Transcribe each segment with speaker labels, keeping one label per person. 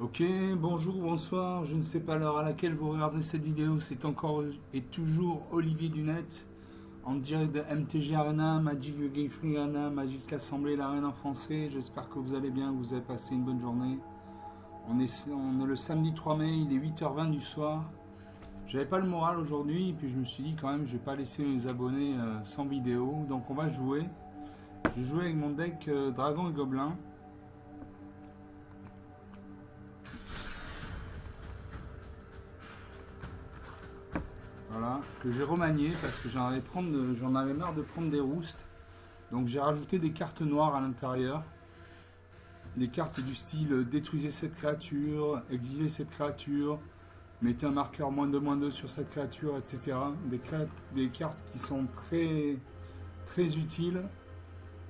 Speaker 1: Ok, bonjour, bonsoir, je ne sais pas l'heure à laquelle vous regardez cette vidéo, c'est encore et toujours Olivier Dunette, en direct de MTG Arena, Magic the Gathering Arena, Magic l'Assemblée, l'Arène en français. J'espère que vous allez bien, que vous avez passé une bonne journée. On est le samedi 3 mai, il est 8h20 du soir. J'avais pas le moral aujourd'hui, et puis je me suis dit quand même, je vais pas laisser mes abonnés sans vidéo, donc on va jouer. Je vais jouer avec mon deck Dragon et Gobelin. Voilà, que j'ai remanié parce que j'en avais marre de prendre des roustes. Donc j'ai rajouté des cartes noires à l'intérieur. Des cartes du style détruisez cette créature, exilez cette créature, mettez un marqueur -2/-2 sur cette créature, etc. Des cartes qui sont très, très utiles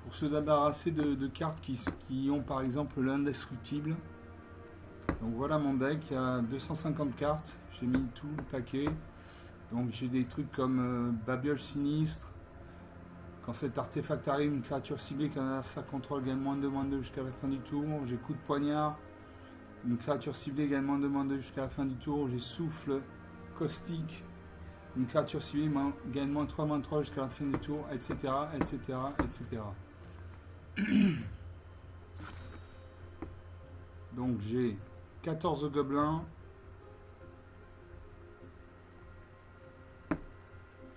Speaker 1: pour se débarrasser de cartes qui ont par exemple l'indestructible. Donc voilà mon deck, il y a 250 cartes, j'ai mis tout le paquet. Donc j'ai des trucs comme Babiole Sinistre. Quand cet artefact arrive, une créature ciblée qu'un adversaire contrôle gagne -2/-2 jusqu'à la fin du tour. J'ai Coup de Poignard. Une créature ciblée gagne -2/-2 jusqu'à la fin du tour. J'ai Souffle Caustique. Une créature ciblée gagne -3/-3 jusqu'à la fin du tour, etc. etc. etc. Donc j'ai 14 gobelins.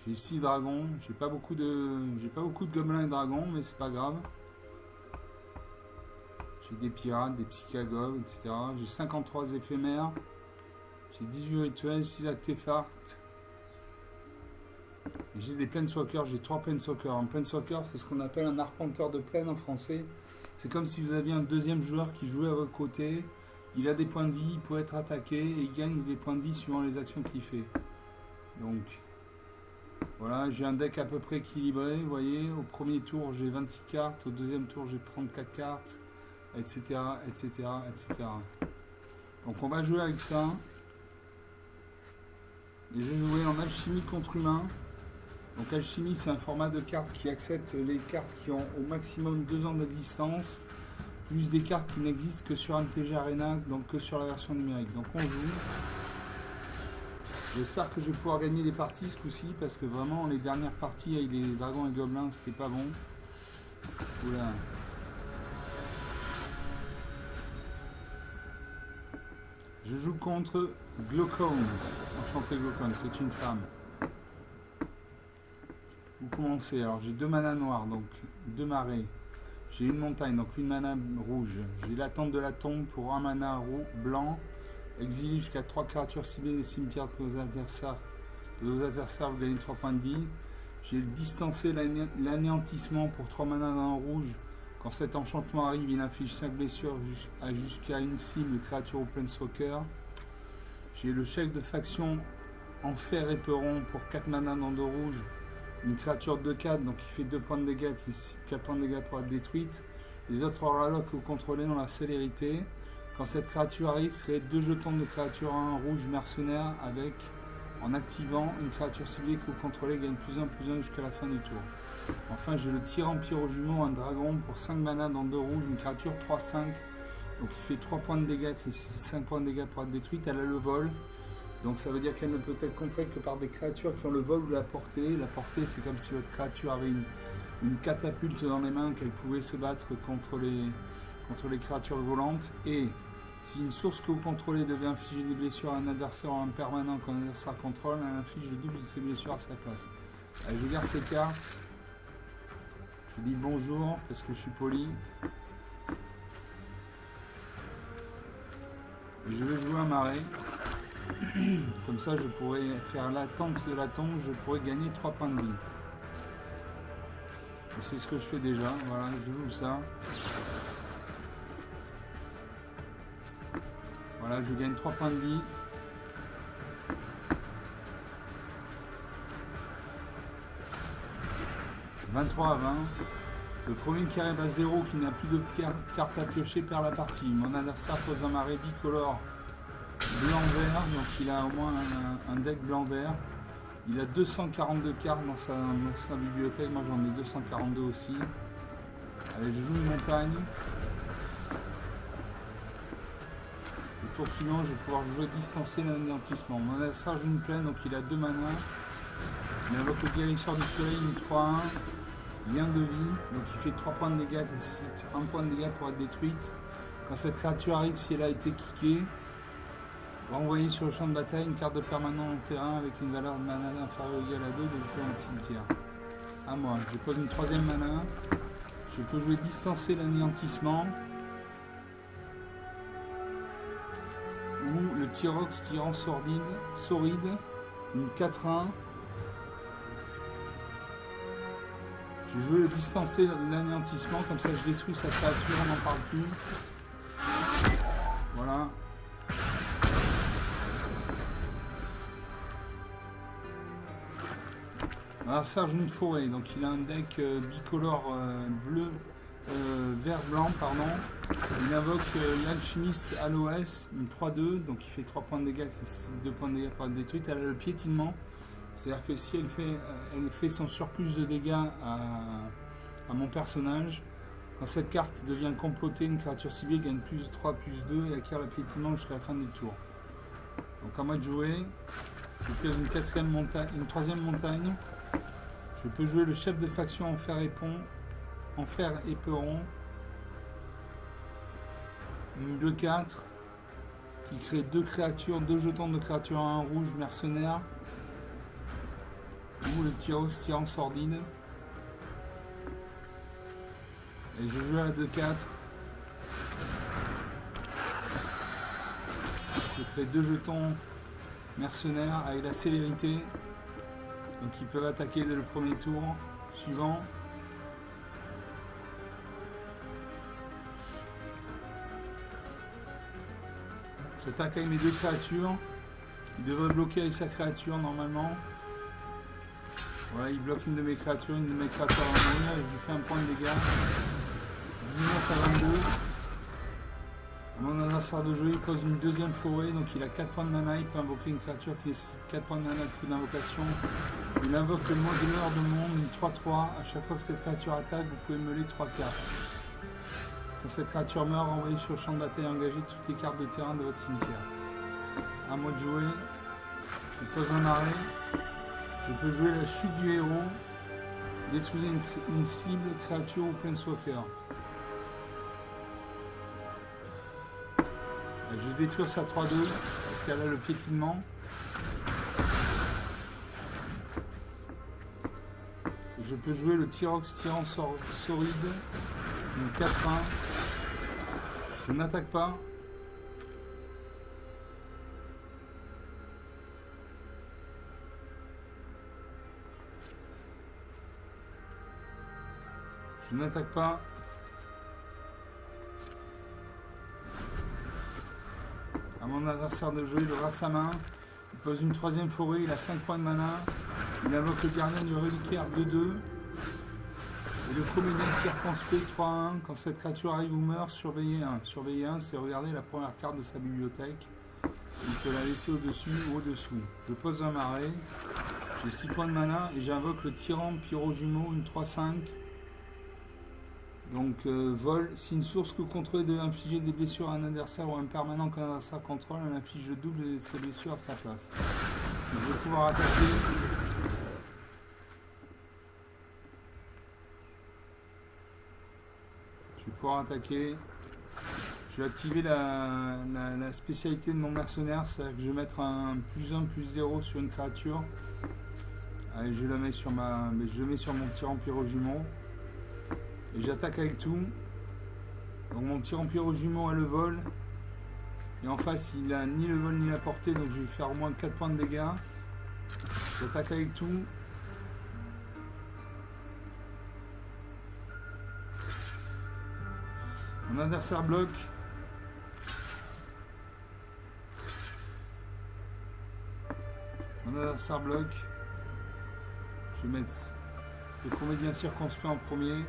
Speaker 1: J'ai 6 dragons, j'ai pas beaucoup de gobelins et dragons, mais c'est pas grave. J'ai des pirates, des psychagogos, etc. J'ai 53 éphémères. J'ai 18 rituels, 6 artefacts. J'ai des planeswalkers, j'ai 3 planeswalkers. Un planeswalker, c'est ce qu'on appelle un arpenteur de plaine en français. C'est comme si vous aviez un deuxième joueur qui jouait à votre côté. Il a des points de vie, il peut être attaqué et il gagne des points de vie suivant les actions qu'il fait. Donc, voilà, j'ai un deck à peu près équilibré, vous voyez. Au premier tour, j'ai 26 cartes. Au deuxième tour, j'ai 34 cartes, etc., etc., etc. Donc on va jouer avec ça. Et je vais jouer en alchimie contre humain. Donc alchimie, c'est un format de cartes qui accepte les cartes qui ont au maximum 2 ans d'existence, plus des cartes qui n'existent que sur MTG Arena, donc que sur la version numérique. Donc on joue. J'espère que je vais pouvoir gagner des parties ce coup-ci, parce que vraiment les dernières parties avec les dragons et gobelins, c'était pas bon. Oula. Je joue contre Glaucones. Enchanté Glaucones, c'est une femme. Vous commencez, alors j'ai 2 manas noirs, donc 2 marées. J'ai une montagne, donc une mana rouge. J'ai l'attente de la tombe pour un mana blanc. Exilé jusqu'à 3 créatures ciblées des cimetières de vos adversaires. Vous gagnez 3 points de vie. J'ai le distancé l'anéantissement pour 3 mana dans le rouge. Quand cet enchantement arrive, il inflige 5 blessures jusqu'à une cible, créature ou planeswalker. J'ai le chef de faction Enfer Éperon pour 4 mana dans le rouge. Une créature de 4, donc il fait 2 points de dégâts, puis 4 points de dégâts pour être détruite. Les autres aura que vous contrôlez ont la célérité. Quand cette créature arrive, créez 2 jetons de créature 1 rouge mercenaire avec, en activant, une créature ciblée que vous contrôlez gagne +1/+1 jusqu'à la fin du tour. Enfin, j'ai le tyran pyro-jumeau, un dragon pour 5 mana dans 2 rouges, une créature 3/5. Donc il fait 3 points de dégâts, 5 points de dégâts pour être détruite. Elle a le vol. Donc ça veut dire qu'elle ne peut être contrée que par des créatures qui ont le vol ou la portée. La portée, c'est comme si votre créature avait une catapulte dans les mains, qu'elle pouvait se battre contre les créatures volantes. Et si une source que vous contrôlez devait infliger des blessures à un adversaire en permanent qu'un adversaire contrôle, elle inflige le double de ses blessures à sa place. Allez, je garde ces cartes. Je dis bonjour parce que je suis poli. Et je vais jouer un marais. Comme ça, je pourrais faire l'attente de la tombe, je pourrais gagner 3 points de vie. C'est ce que je fais déjà. Voilà, je joue ça. Voilà, je gagne 3 points de vie. « 23 à 20. Le premier qui arrive à 0, qui n'a plus de carte à piocher, perd la partie. Mon adversaire pose un marais bicolore blanc-vert, donc il a au moins un deck blanc-vert. Il a 242 cartes dans sa bibliothèque, moi j'en ai 242 aussi. Allez, je joue une montagne. tour suivant, je vais pouvoir jouer distancer l'anéantissement. Mon adversaire joue une plaine, donc il a 2 mana. Il invoque le guérisseur du soleil, une 3-1. Lien de vie, donc il fait 3 points de dégâts, qui nécessite 1 point de dégâts pour être détruite. Quand cette créature arrive, si elle a été kickée, renvoyer sur le champ de bataille une carte de permanent en terrain avec une valeur de mana inférieure ou égale à 2 de dans le cimetière. À moi, je pose une 3ème mana. Je peux jouer distancer l'anéantissement. Ou le Tyrox tirant Sauride, une 4-1. Je veux le distancer l'anéantissement, comme ça je détruis sa créature, on n'en parle plus. Voilà. Alors Serge une forêt, donc il a un deck bicolore bleu, vert blanc pardon. Il invoque l'alchimiste à l'OS, une 3-2, donc il fait 3 points de dégâts, 2 points de dégâts pour être détruite. Elle a le piétinement, c'est-à-dire que si elle fait son surplus de dégâts à mon personnage, quand cette carte devient complotée, une créature ciblée gagne plus 3, plus 2 et acquiert le piétinement jusqu'à la fin du tour. Donc à moi de jouer, je pose une 3ème montagne. Je peux jouer le chef de faction Enfer Éperon, une 2-4 qui crée 2 créatures, 2 jetons de créatures à 1 rouge mercenaire, ou le Tyros tirant sordide. Et je joue à la 2-4. Je crée 2 jetons mercenaires avec la célérité. Donc ils peuvent attaquer dès le premier tour suivant. J'attaque avec mes 2 créatures. Il devrait bloquer avec sa créature normalement. Voilà, il bloque une de mes créatures va mourir et je lui fais un point de dégâts. 19 à 22. Mon adversaire de jeu, il pose une 2ème forêt, donc il a 4 points de mana, il peut invoquer une créature qui nécessite 4 points de mana de coup d'invocation. Il invoque le moduleur de monde, une 3-3. À chaque fois que cette créature attaque, vous pouvez meuler 3 cartes. Quand cette créature meurt, renvoyez sur le champ de bataille et engagez toutes les cartes de terrain de votre cimetière. À moi de jouer. Je pose un arrêt. Je peux jouer la chute du héros. Détruisez une cible, créature ou planeswalker. Je vais détruire sa 3-2 parce qu'elle a le piétinement. Je peux jouer le Tyrox tirant Sauride, une 4-1. Je n'attaque pas. Je n'attaque pas. À mon adversaire de jeu, il aura sa main. Il pose une 3ème forêt, il a 5 points de mana. Il invoque le gardien du reliquaire 2-2. Et le comédien circonspect 3-1. Quand cette créature arrive ou meurt, surveillez 1. Surveiller 1, c'est regarder la première carte de sa bibliothèque. Il peut la laisser au-dessus ou au-dessous. Je pose un marais. J'ai 6 points de mana et j'invoque le tyran pyrojumeau, une 3-5. Donc vol, si une source que contrôle de infliger des blessures à un adversaire ou un permanent qu'un adversaire contrôle, elle inflige double de ses blessures à sa place. Je vais pouvoir attaquer. Je vais activer la spécialité de mon mercenaire, c'est-à-dire que je vais mettre un +1, +0 sur une créature. Allez, je le mets sur mon tyran pyrojumeau. Et j'attaque avec tout. Donc mon tyran pyrojumeau a le vol. Et en face, il a ni le vol ni la portée, donc je vais faire au moins 4 points de dégâts. J'attaque avec tout. Mon adversaire bloque. Je vais mettre le comédien circonspect en premier.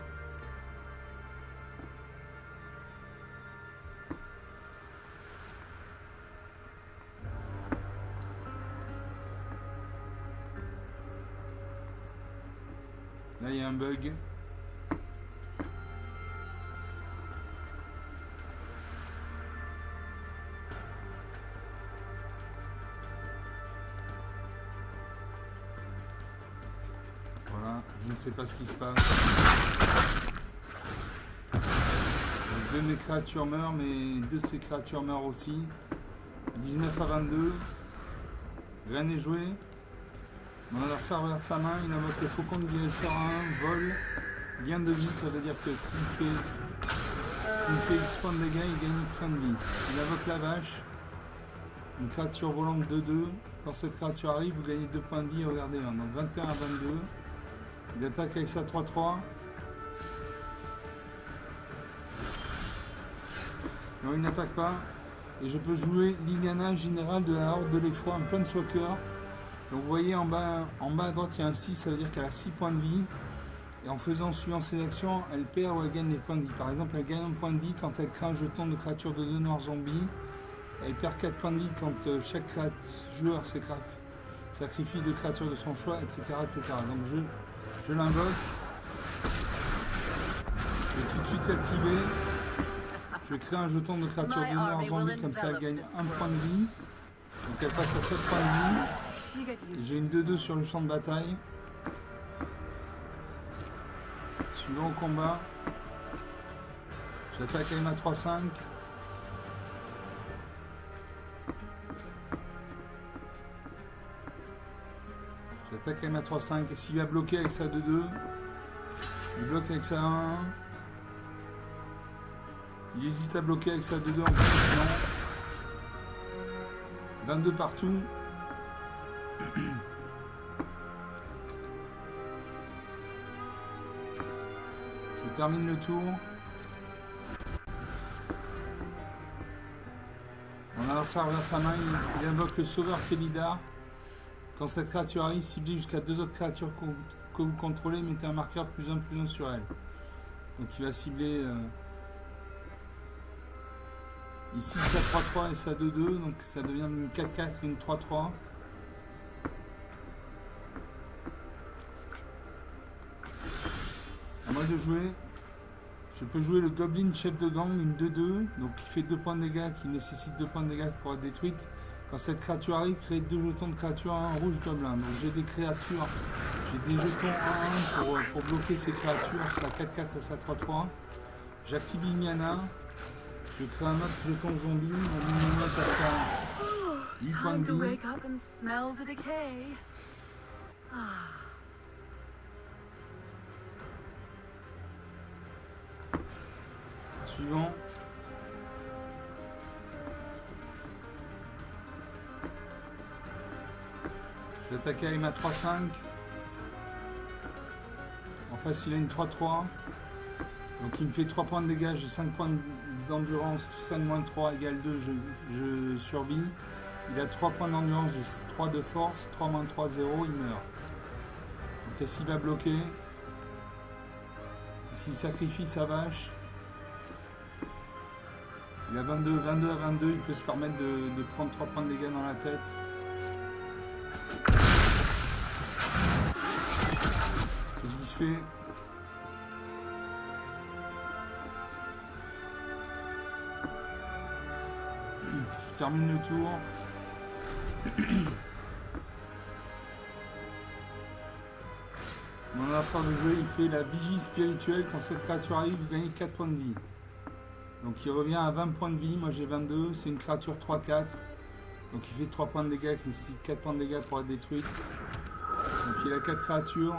Speaker 1: Là, il y a un bug. Je ne sais pas ce qui se passe. Deux de mes créatures meurent, mais deux de ces créatures meurent aussi. 19 à 22. Rien n'est joué. Mon adversaire vers sa main, il invoque le faucon de guérisseur à 1, vol, lien de vie, ça veut dire que s'il fait X points de dégâts, il gagne X points de vie. Il invoque la vache, une créature volante 2-2. Quand cette créature arrive, vous gagnez 2 points de vie, regardez, hein, donc 21 à 22. Il attaque avec sa 3-3. Non, il n'attaque pas. Et je peux jouer Liliana, générale de la horde de l'effroi, en Planeswalker. Donc vous voyez en bas à droite il y a un 6, ça veut dire qu'elle a 6 points de vie. Et en suivant ses actions, elle perd ou elle gagne les points de vie. Par exemple, elle gagne un point de vie quand elle crée un jeton de créature de 2 noirs zombies. Elle perd 4 points de vie quand chaque joueur sacrifie 2 créatures de son choix, etc. etc. Donc je l'invoque. Je vais tout de suite l'activer. Je vais créer un jeton de créature de 2 noirs zombies, comme ça elle gagne 1 point de vie. Donc elle passe à 7 points de vie. J'ai une 2-2 sur le champ de bataille. Suivant au combat. J'attaque avec ma 3-5. J'attaque avec ma 3-5. Et s'il va bloquer avec sa 2-2, il bloque avec sa 1-1. Il hésite à bloquer avec sa 2-2 en position. 22 partout. Je termine le tour. Mon adversaire vers sa main, il invoque le sauveur Felidar. Quand cette créature arrive, ciblez jusqu'à 2 autres créatures que vous contrôlez, mettez un marqueur +1/+1 sur elle. Donc il va cibler ici sa 3-3 et sa 2-2, donc ça devient une 4-4 et une 3-3. À moi de jouer, je peux jouer le Goblin chef de gang, une 2-2, donc qui fait 2 points de dégâts, qui nécessite 2 points de dégâts pour être détruite. Quand cette créature arrive, créez 2 jetons de créature à 1 rouge gobelin. Donc j'ai des créatures, j'ai des jetons à 1 pour bloquer ces créatures, sa 4-4 et sa 3-3. J'active Liliana, je crée un autre jeton zombie, mon Liliana passe à 8 points de vie. Suivant. Je vais attaquer avec ma 3-5. En face, il a une 3-3. Donc il me fait 3 points de dégâts, j'ai 5 points d'endurance, 5-3 égale 2, je survis. Il a 3 points d'endurance, j'ai 3 de force, 3-3, 0, il meurt. Donc s'il va bloquer, s'il sacrifie sa vache, il a 22 à 22, il peut se permettre de prendre 3 points de dégâts dans la tête. Qu'est-ce qu'il se fait? Je termine le tour. Mon adversaire de jeu, il fait la vigie spirituelle. Quand cette créature arrive, vous gagnez 4 points de vie. Donc il revient à 20 points de vie, moi j'ai 22, c'est une créature 3-4. Donc il fait 3 points de dégâts, qui nécessite 4 points de dégâts pour être détruite. Donc il a 4 créatures.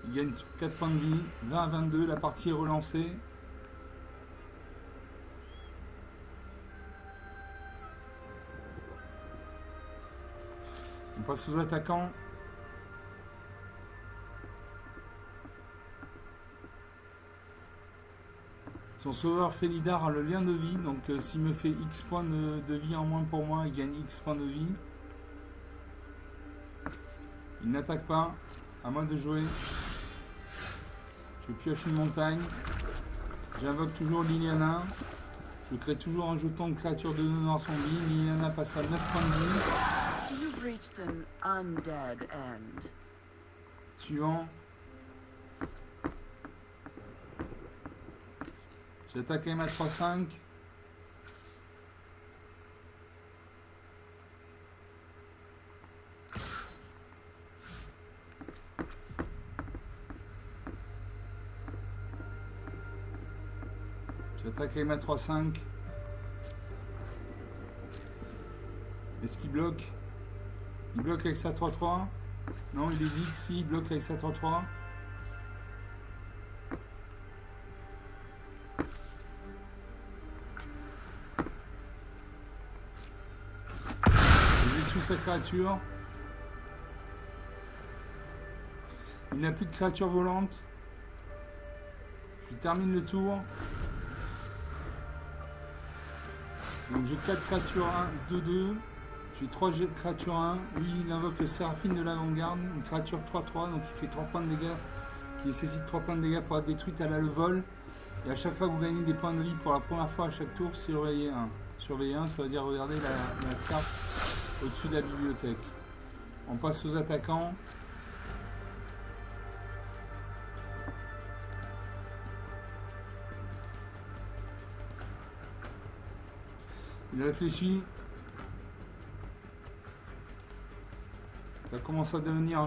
Speaker 1: Il gagne 4 points de vie, 20 à 22, la partie est relancée. On passe aux attaquants. Son sauveur Felidar a le lien de vie, donc s'il me fait X points de vie en moins pour moi, il gagne X points de vie. Il n'attaque pas, à moi de jouer. Je pioche une montagne. J'invoque toujours Liliana. Je crée toujours un jeton de créature de noirs zombies. Liliana passe à 9 points de vie.
Speaker 2: You've reached an undead end.
Speaker 1: Suivant. J'attaque avec ma 3-5. J'attaque avec ma 3-5. Est-ce qu'il bloque? Il bloque avec sa 3-3. Non, il hésite. Si, il bloque avec sa 3-3. Je détruis sa créature. Il n'a plus de créature volante. Je termine le tour. Donc j'ai 4 créatures 1, 2, 2. J'ai 3 créatures 1. Lui, il invoque le Séraphine de l'avant-garde. Une créature 3-3, donc il fait 3 points de dégâts. Qui nécessite 3 points de dégâts pour être détruite. Elle a le vol. Et à chaque fois que vous gagnez des points de vie pour la première fois à chaque tour, surveillez 1. Surveillez 1, ça veut dire regarder la carte au-dessus de la bibliothèque. On passe aux attaquants. Il réfléchit. Ça commence à devenir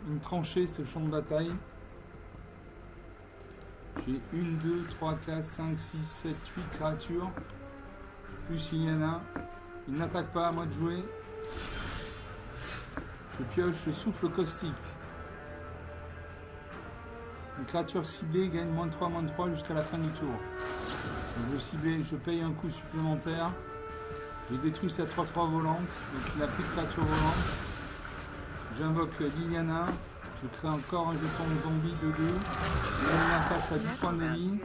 Speaker 1: une tranchée, ce champ de bataille. J'ai 1, 2, 3, 4, 5, 6, 7, 8 créatures. Plus il y en a. Il n'attaque pas, à moi de jouer. Je pioche le souffle caustique. Une créature ciblée gagne -3 jusqu'à la fin du tour. Donc je paye un coup supplémentaire. Je détruis sa 3-3 volante. Donc il n'a plus de créature volante. J'invoque Liliana. Je crée encore un jeton zombie de 2. Liliana passe à 10 points de vie.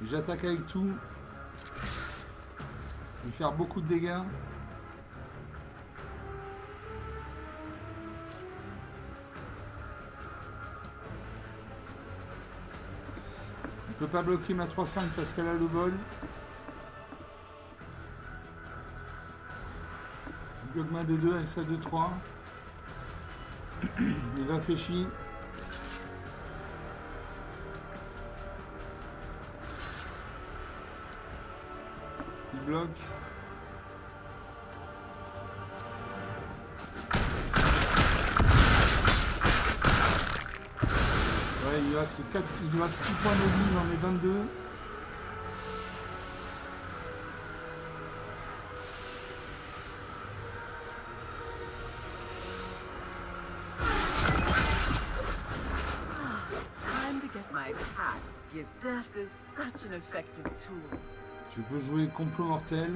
Speaker 1: J'attaque avec tout. Je vais faire beaucoup de dégâts. Je ne peux pas bloquer ma 3-5 parce qu'elle a le vol. Je bloque ma 2-2 avec sa 2-3. Il réfléchit. Il bloque. Ouais, il lui reste 6 points de vie, j'en ai 22.
Speaker 2: Time to get my cats. Give death is such an effective tool.
Speaker 1: Je peux jouer complot mortel.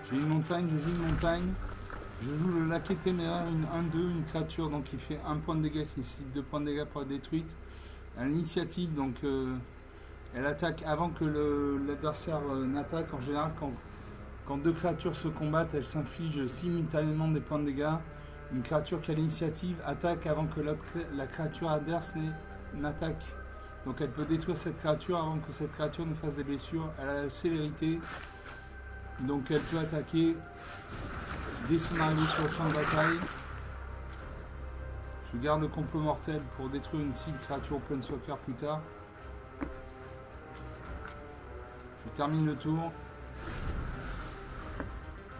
Speaker 1: J'ai une montagne, je joue une montagne. Je joue le laquais téméraire, une 1-2, une créature donc qui fait 1 point de dégâts, qui nécessite 2 points de dégâts pour être détruite. À l'initiative, donc elle attaque avant que l'adversaire n'attaque. En général, quand 2 créatures se combattent, elles s'infligent simultanément des points de dégâts. Une créature qui a l'initiative attaque avant que la créature adverse n'attaque. Donc elle peut détruire cette créature avant que cette créature ne fasse des blessures. Elle a la célérité, donc elle peut attaquer dès son arrivée sur le champ de bataille. Je garde le complot mortel pour détruire une cible créature Planeswalker plus tard. Je termine le tour.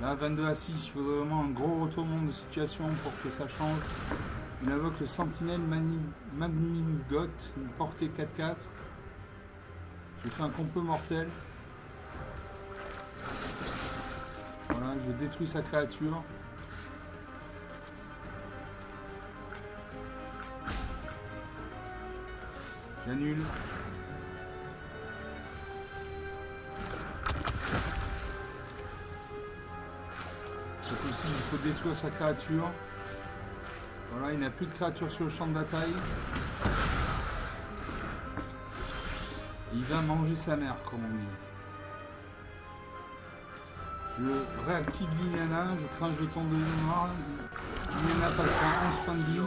Speaker 1: Là, 22-6, il faudrait vraiment un gros retournement de situation pour que ça change. Il invoque le Sentinelle Magningot, une portée 4-4. Je fais un complot mortel. Voilà, je détruis sa créature. J'annule. C'est possible, il faut détruire sa créature. Voilà, il n'a plus de créature sur le champ de bataille. Il va manger sa mère, comme on dit. Je réactive Liliana, je crée un jeton de mémoire. Liliana passera 11 points de vie.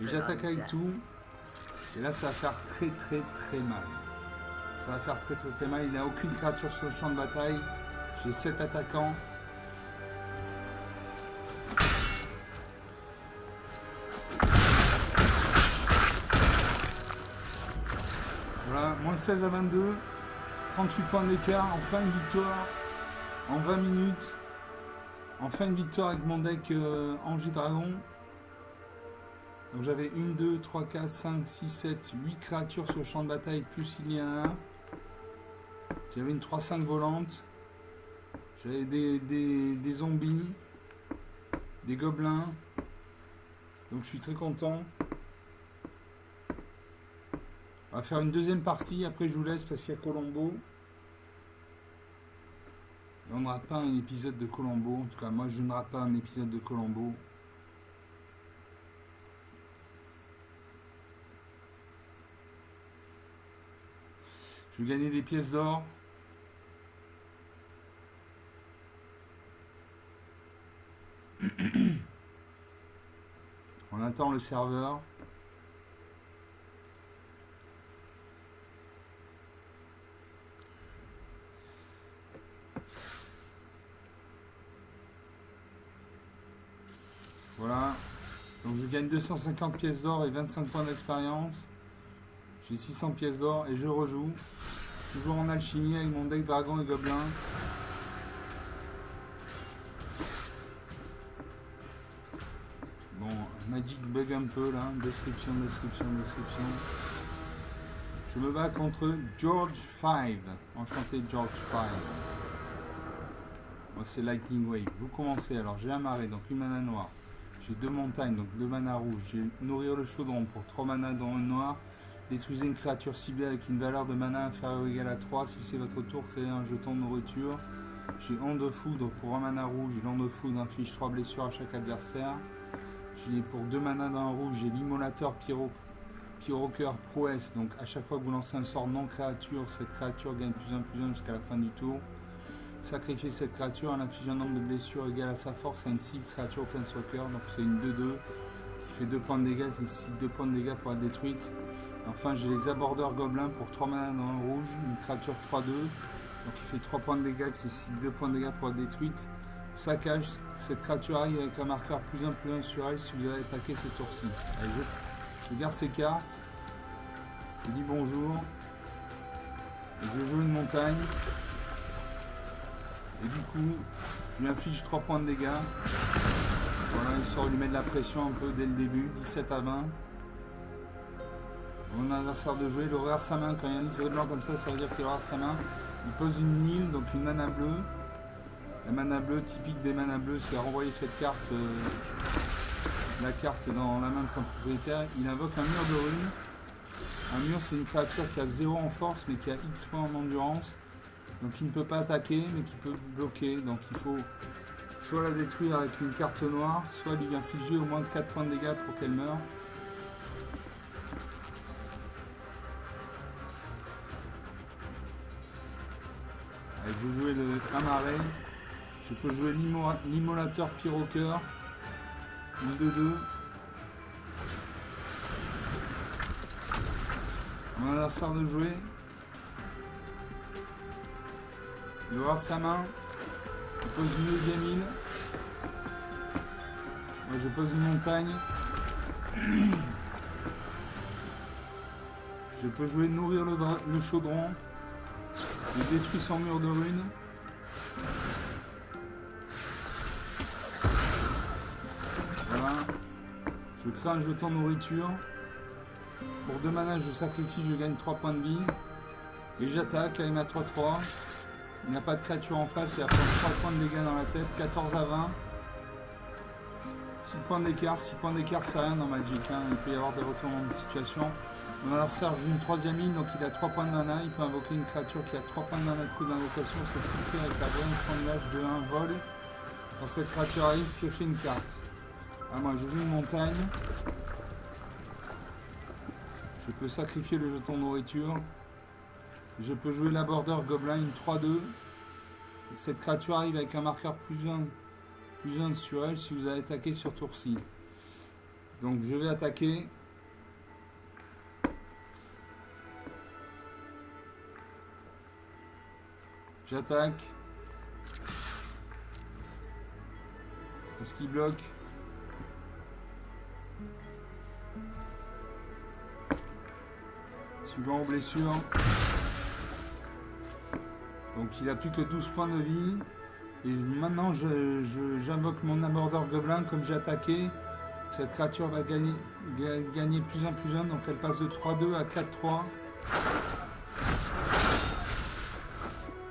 Speaker 1: Et j'attaque avec tout. Et là, ça va faire très mal. Ça va faire très mal. Il n'a aucune créature sur le champ de bataille. J'ai 7 attaquants. Voilà, moins 16 à 22. 38 points d'écart. Enfin une victoire en 20 minutes. Enfin une victoire avec mon deck Ange et Dragon. Donc j'avais 1, 2, 3, 4, 5, 6, 7, 8 créatures sur le champ de bataille, plus il y en a un. J'avais une 3-5 volante. J'avais des zombies, des gobelins. Donc je suis très content. On va faire une deuxième partie, après je vous laisse parce qu'il y a Colombo. Et on ne rate pas un épisode de Colombo, en tout cas moi je ne rate pas un épisode de Colombo. Je vais gagner des pièces d'or. On attend le serveur. Voilà. Donc je gagne 250 pièces d'or et 25 points d'expérience. J'ai 600 pièces d'or et je rejoue. Toujours en alchimie avec mon deck dragon et gobelin. Bon, Magic bug un peu là. Description. Je me bats contre George 5. Enchanté George 5. Moi c'est Lightning Wave. Vous commencez. Alors j'ai un marais, donc une mana noire. J'ai 2 montagnes, donc 2 mana rouges. J'ai nourrir le chaudron pour 3 mana dans le noir. Détruisez une créature ciblée avec une valeur de mana inférieure ou égale à 3. Si c'est votre tour, créez un jeton de nourriture. J'ai onde de foudre pour 1 mana rouge. L'onde de foudre inflige 3 blessures à chaque adversaire. J'ai pour 2 mana dans le rouge, j'ai l'immolateur pyroqueur prouesse. Donc à chaque fois que vous lancez un sort non créature, cette créature gagne +1/+1 jusqu'à la fin du tour. Sacrifiez cette créature en infligeant un nombre de blessures égal à sa force à une cible créature planeswalker. Donc c'est une 2/2 qui fait 2 points de dégâts, qui nécessite 2 points de dégâts pour être détruite. Enfin j'ai les abordeurs gobelins pour 3 mana dans le rouge, une créature 3/2. Donc il fait 3 points de dégâts, qui nécessite 2 points de dégâts pour être détruite. Saccage, cette créature arrive avec un marqueur +1/+1 sur elle si vous avez attaqué ce tour-ci. Allez, je garde ces cartes. Je dis bonjour. Et je joue une montagne. Et du coup, je lui inflige 3 points de dégâts. Voilà, histoire de lui mettre de la pression un peu dès le début, 17 à 20. Mon adversaire de jouer, il aura sa main. Quand il y a un liseré blanc comme ça veut dire qu'il aura sa main. Il pose une Nil, donc une mana bleue. La mana bleue, typique des mana bleues, c'est renvoyer cette carte, la carte dans la main de son propriétaire. Il invoque un mur de runes. Un mur, c'est une créature qui a 0 en force, mais qui a X points en endurance. Donc il ne peut pas attaquer, mais qui peut bloquer. Donc il faut soit la détruire avec une carte noire, soit lui infliger au moins 4 points de dégâts pour qu'elle meure. Allez, je vais jouer un marais. Je peux jouer l'immolateur pyroqueur. Une 2/2. Mon adversaire de jouer. Il va avoir sa main. Il pose une deuxième île. Moi je pose une montagne. Je peux jouer nourrir le chaudron. Je détruis son mur de runes. Voilà. Je crée un jeton nourriture. Pour 2 mana, je sacrifie, je gagne 3 points de vie. Et j'attaque avec ma 3/3. Il n'y a pas de créature en face, il y a 3 points de dégâts dans la tête, 14 à 20. 6 points d'écart, 6 points d'écart c'est rien dans Magic, hein. Il peut y avoir des retournements de situation. Mon adversaire joue une 3e île, donc il a 3 points de mana, il peut invoquer une créature qui a 3 points de mana de coup d'invocation, c'est ce qu'il fait avec la brune sondage de 1 vol. Quand cette créature arrive, piocher une carte. Ah, moi je joue une montagne. Je peux sacrifier le jeton nourriture. Je peux jouer l'abordeur gobelin, une 3/2. Cette créature arrive avec un marqueur +1 sur elle si vous avez attaqué sur tour-ci. Donc je vais attaquer. J'attaque. Est-ce qu'il bloque? Suivant aux blessures. Donc il a plus que 12 points de vie. Et maintenant j'invoque mon abordeur gobelin comme j'ai attaqué. Cette créature va gagner plus 1 plus 1, donc elle passe de 3-2 à 4-3.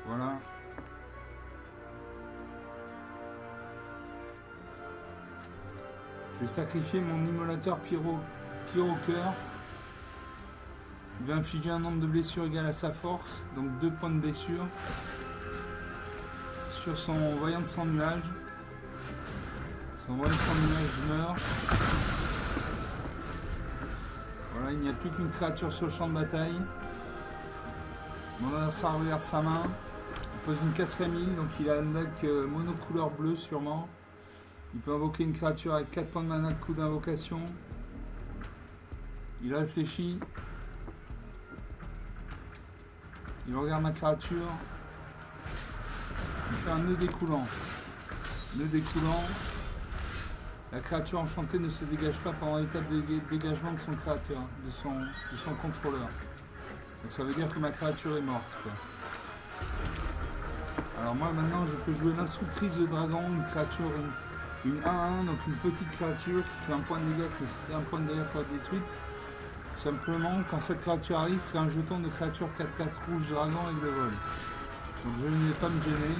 Speaker 1: Voilà. Je vais sacrifier mon immolateur Pyro-Cœur. Il va infliger un nombre de blessures égal à sa force, donc 2 points de blessure. Sur son voyant de sang nuage. Son voyant de sang nuage meurt. Voilà, il n'y a plus qu'une créature sur le champ de bataille. Mon adversaire regarde sa main. Il pose une 4ème île, donc il a un deck monocouleur bleu sûrement. Il peut invoquer une créature avec 4 points de mana de coup d'invocation. Il réfléchit. Il regarde ma créature. Il fait un nœud découlant. Nœud découlant. La créature enchantée ne se dégage pas pendant l'étape de dégagement de son créateur, de son contrôleur. Donc ça veut dire que ma créature est morte, quoi. Alors moi maintenant je peux jouer l'instructrice de dragon, une créature, une 1-1, donc une petite créature qui fait un point de dégâts, qui est un point de dégâts pour être détruite. Simplement, quand cette créature arrive, crée un jeton de créature 4-4 rouge dragon avec le vol. Donc je ne vais pas me gêner.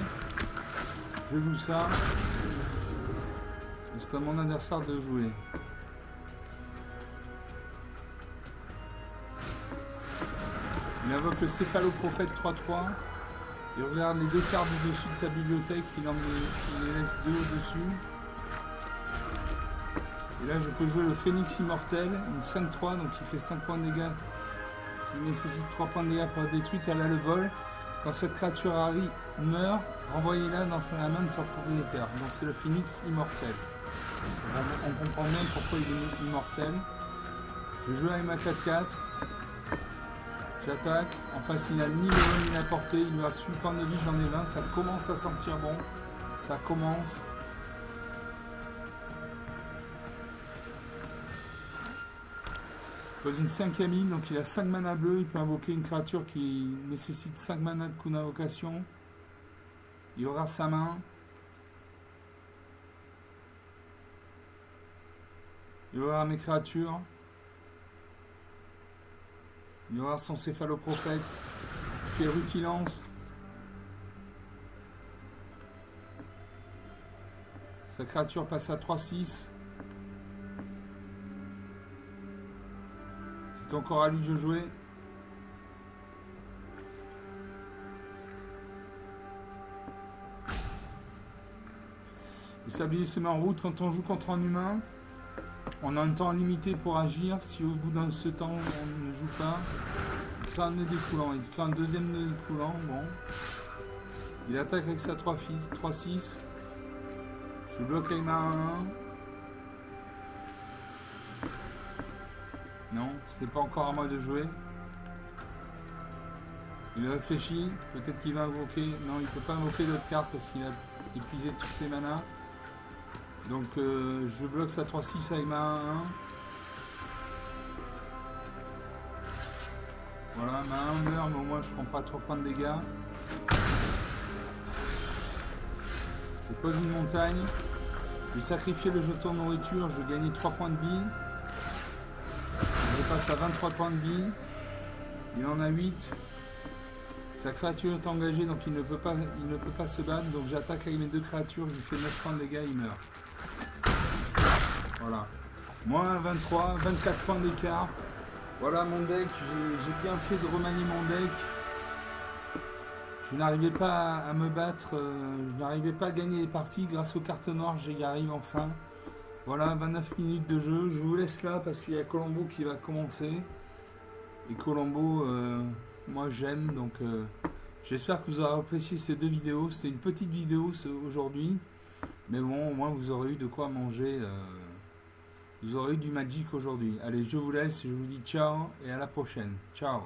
Speaker 1: Je joue ça. Et c'est à mon adversaire de jouer. Il invoque le céphaloprophète 3-3. Il regarde les 2 cartes du dessus de sa bibliothèque. Il les laisse 2 au-dessus. Et là, je peux jouer le Phénix Immortel, une 5-3, donc il fait 5 points de dégâts. Il nécessite 3 points de dégâts pour être détruite. Elle a le vol. Quand cette créature meurt, renvoyez-la dans la main de son propriétaire. Donc c'est le Phénix Immortel. On comprend bien pourquoi il est immortel. Je joue avec ma 4-4. J'attaque. En face, il n'a ni le vol ni la portée. Il lui reste 8 points de vie, j'en ai 20. Ça commence à sentir bon. Ça commence. Il pose une 5ème île, donc il a 5 mana bleus. Il peut invoquer une créature qui nécessite 5 mana de coup d'invocation. Il aura sa main. Il aura mes créatures. Il aura son céphaloprophète. Il fait rutilance. Sa créature passe à 3-6. C'est encore à lui de jouer. Le sablier se met en route. Quand on joue contre un humain, on a un temps limité pour agir. Si au bout de ce temps on ne joue pas, il crée un nœud découlant. Il crée un deuxième nœud découlant. Bon. Il attaque avec sa 3-6. Je bloque avec ma 1-1. Non, c'était pas encore à moi de jouer. Il réfléchit, peut-être qu'il va invoquer. Non, il peut pas invoquer d'autres cartes parce qu'il a épuisé tous ses manas. Donc je bloque sa 3-6 avec ma 1-1. Voilà, ma 1 meurt, mais au moins je prends pas 3 points de dégâts. Je pose une montagne. Je vais sacrifier le jeton de nourriture, je vais gagner 3 points de vie. Je passe à 23 points de vie. Il en a 8. Sa créature est engagée, donc il ne peut pas se battre. Donc j'attaque avec mes 2 créatures, je lui fais 9 points de dégâts, il meurt. Voilà. Moins 23, 24 points d'écart. Voilà mon deck. J'ai bien fait de remanier mon deck. Je n'arrivais pas à me battre, je n'arrivais pas à gagner les parties. Grâce aux cartes noires, j'y arrive enfin. Voilà, 29 minutes de jeu. Je vous laisse là parce qu'il y a Colombo qui va commencer. Et Colombo, moi j'aime. Donc j'espère que vous aurez apprécié ces 2 vidéos. C'était une petite vidéo aujourd'hui. Mais bon, au moins vous aurez eu de quoi manger. Vous aurez eu du Magic aujourd'hui. Allez, je vous laisse. Je vous dis ciao et à la prochaine. Ciao.